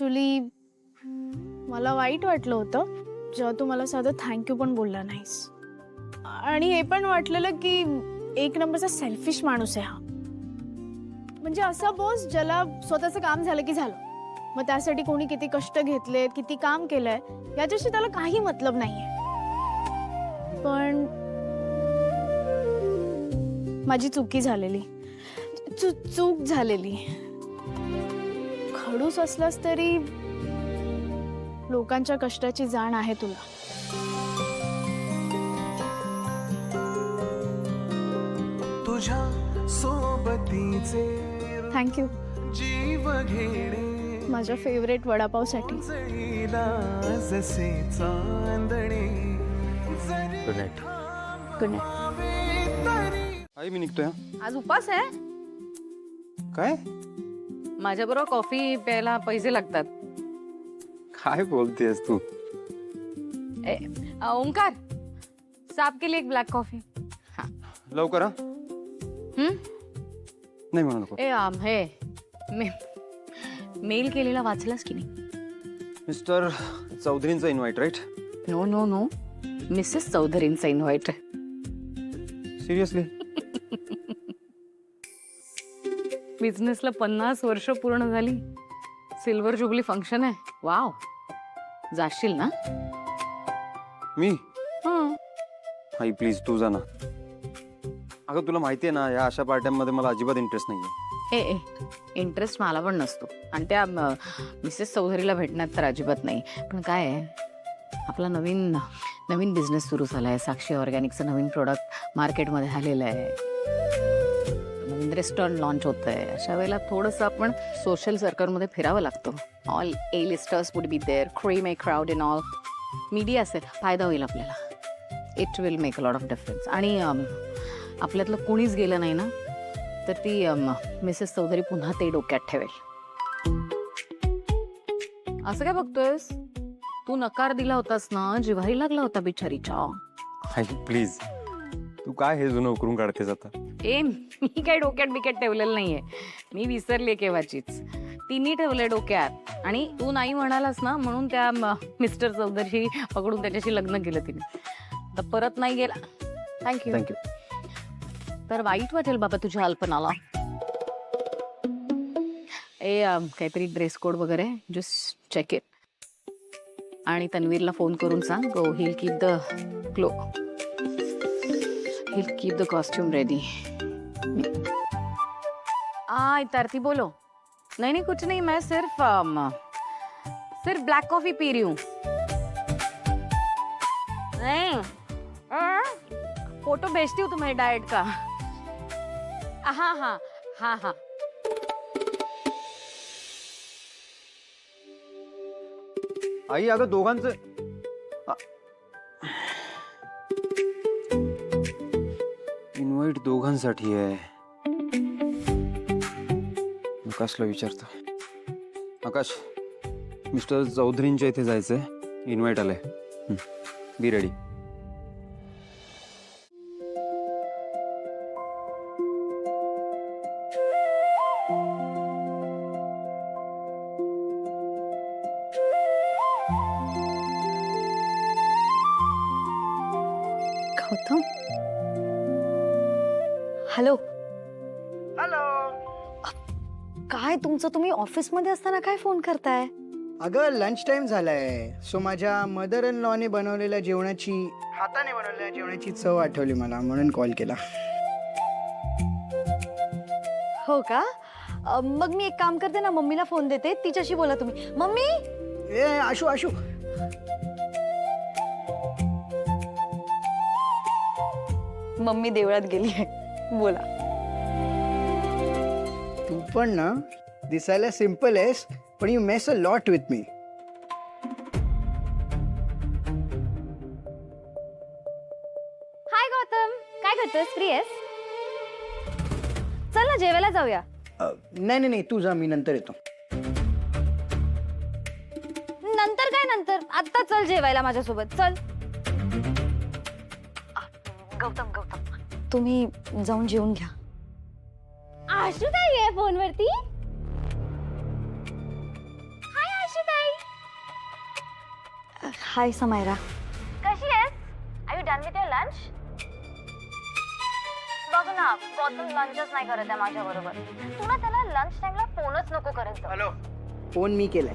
Actually मला वाईट वाटलं होतं जेव्हा तू मला साधं थँक्यू पण बोलला नाहीस. आणि हे पण वाटलेलं की एक नंबरचा सेल्फिश माणूस आहे हा. म्हणजे असा बॉस ज्याला स्वतःचं काम झालं की झालं, मग त्यासाठी कोणी किती कष्ट घेतलेत, किती काम केलंय याच्याशी त्याला काही मतलब नाहीये. पण माझी चुकी झालेली, चूक झालेली. खडूस असलास तरी लोकांच्या कष्टाची जाण आहे तुला. तुझ्या सोबतीचे थँक्यू जीव घेणे माझ्या फेवरेट वडापावसाठी. जसे चांदणे गुड नाईट. Good night. आई मी निघतोय. आज उपास आहे. काय माझ्याबरोबर कॉफी प्यायला पैसे लागतात. काय बोलतेस तू? ओंकार, साफ केली एक ब्लॅक कॉफी. लवकर हा. नाही म्हणू नको. हे मेल केलेला वाचलास की नाही? मिस्टर चौधरींचा invite right? No no no, missus चौधरींचा इन्व्हाइट. सिरियसली? बिझनेसला 50 वर्ष पूर्ण झाली. सिल्वर जुबली फंक्शन आहे. वाव, जाशील ना? मी? हं. आई प्लीज तू जा ना. अगं तुला माहितीये ना या अशा पार्ट्यांमध्ये मला अजिबात इंटरेस्ट नाहीये. इंटरेस्ट मला पण नसतो आणि त्या मिसेस चौधरीला भेटण्यात तर अजिबात नाही. पण काय आहे, आपला नवीन बिझनेस सुरू झाला आहे. साक्षी ऑर्गॅनिकचं नवीन प्रोडक्ट मार्केटमध्ये आलेलं आहे. नवीन रेस्टॉरंट लॉन्च होत आहे. अशा वेळेला थोडंसं आपण सोशल सर्कलमध्ये फिरावं लागतं. All A listers would be there, cream a crowd in all. Media असेल, फायदा होईल आपल्याला. It will make a lot of difference. आणि आपल्यातलं कोणीच गेलं नाही ना तर ती मिसेस चौधरी पुन्हा ते डोक्यात ठेवेल. असं काय बघतोयस? तू नकार दिला होतास ना, जिव्हारी लागला होता बिचारीच्या. आई प्लीज तू काय हे जुनं उकरून काढतेस आता? मी काय डोक्यात बिकेट ठेवलेलं नाहीये. मी विसरले केव्हाचीच. तिने ठेवलंय डोक्यात. आणि तू नाही म्हणालास ना म्हणून त्या मिस्टर चौधरी पकडून त्याच्याशी लग्न केलं तिने. तर परत नाही गेला. थँक्यू. थँक्यू. तर वाईट वाटेल बाबा तुझ्या अल्पनाला. काहीतरी ड्रेस कोड वगैरे जस्ट चेक इट. आणि तन्वीरला फोन करून सांग, go hill keep the costume ready. इतारती बोलो. नहीं कुछ नहीं, मैं सिर्फ ब्लैक कॉफी पी रही हूँ. नहीं, फोटो भेजती हूँ तुम्हें डाइट का. हाँ हाँ हाँ हाँ. आई अगं दोघांचं इन्व्हाइट दोघांसाठी आहे. आकाशला विचारतो. आकाश, मिस्टर चौधरींच्या इथे जायचंय. इन्व्हाइट आलंय. Be ready. Gautam, hello. Hello. काय तुमचं, तुम्ही ऑफिसमध्ये असताना काय फोन करताय? अगं लंच टाइम झालाय, सो माझ्या मदर इन लॉने बनवलेल्या जेवणाची, हाताने बनवलेल्या जेवणाची चव आठवली मला, म्हणून कॉल केला. हो का? मग मी एक काम करते ना, मम्मीला फोन देते, तिच्याशी बोला तुम्ही. मम्मी. ए आशू आशू. मम्मी देवळात गेली आहे, बोला. तू पण ना दिसायला सिम्पल आहेस, पण you mess a lot with me. Hi Gautam, काय करतोस? फ्री आहेस? चल ना जेवायला जाऊया. नाही नाही नाही, तू जा, मी नंतर येतो. नंतर काय नंतर, आत्ता चल जेवायला माझ्यासोबत. चल. गौतम, तुम्ही जाऊन जेवून घ्या. आशू काय आहे फोनवरती? हाय आशू. हाय समायरा, कशी आहेस? Are you done with your lunch? बघ ना, गौतम लंचच नाही करत आहे माझ्या बरोबर. तू ना त्याला लंच टाइमला फोनच नको करत जाऊ. हॅलो, फोन मी केलाय.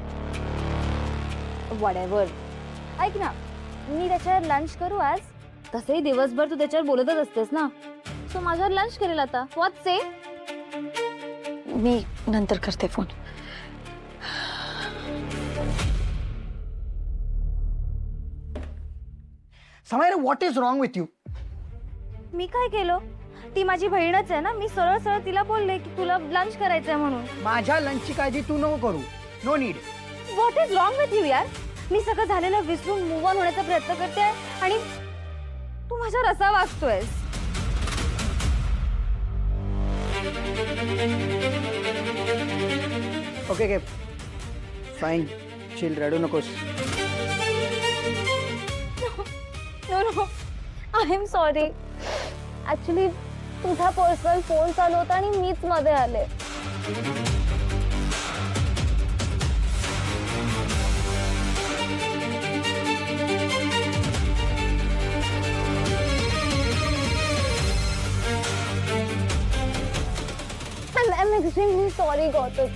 व्हॉटएव्हर. ऐक ना, मी त्याच्यावर लंच करू आज? तसंही दिवसभर तू त्याच्यावर बोलतच असतेस ना, सो माझ्यावर लंच करेल आता. व्हॉट से? मी नंतर करते phone. Samaira, what is wrong with you? मी काय केलं? ती माझी बहीणच आहे ना. मी सरळ सरळ तिला बोलले की तुला लंच करायचंय म्हणून. माझ्या लंचची काळजी तू नको करू. No need. What is wrong with you यार? मी सगळं झालेलं विसरून मूव्ह ऑन होण्याचा प्रयत्न करते आणि तू माझ्यावर असा वागतोयस. ओके ओके, फाईन, चिल, रडू नकोस. No no, I am sorry. Actually तुझा पर्सनल फोन चालू होता आणि मीच मध्ये आले. I'm extremely sorry, Gautam.